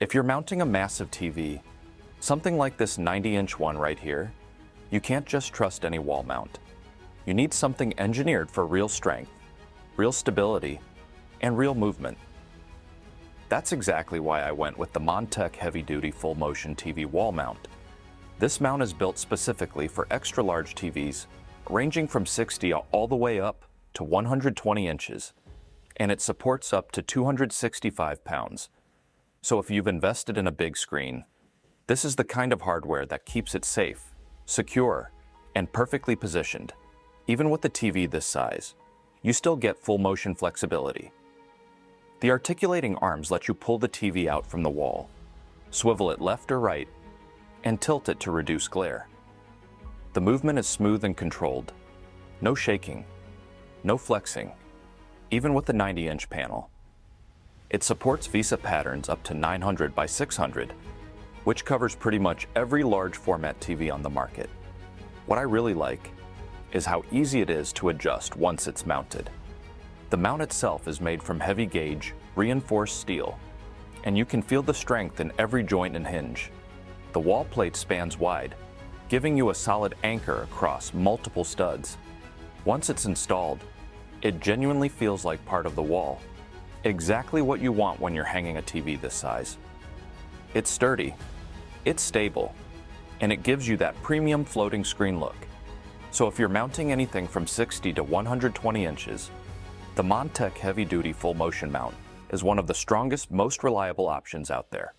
If you're mounting a massive TV, something like this 90-inch one right here, you can't just trust any wall mount. You need something engineered for real strength, real stability, and real movement. That's exactly why I went with the monTEK heavy-duty full-motion TV wall mount. This mount is built specifically for extra-large TVs, ranging from 60 all the way up to 120 inches, and it supports up to 265 pounds. So if you've invested in a big screen, this is the kind of hardware that keeps it safe, secure, and perfectly positioned. Even with a TV this size, you still get full-motion flexibility. The articulating arms let you pull the TV out from the wall, swivel it left or right, and tilt it to reduce glare. The movement is smooth and controlled. No shaking, no flexing, even with the 90-inch panel. It supports VESA patterns up to 900 by 600, which covers pretty much every large format TV on the market. What I really like is how easy it is to adjust once it's mounted. The mount itself is made from heavy gauge, reinforced steel, and you can feel the strength in every joint and hinge. The wall plate spans wide, giving you a solid anchor across multiple studs. Once it's installed, it genuinely feels like part of the wall. Exactly what you want when you're hanging a TV this size. It's sturdy, it's stable, and it gives you that premium floating screen look. So if you're mounting anything from 60 to 120 inches, the monTEK heavy-duty full-motion mount is one of the strongest, most reliable options out there.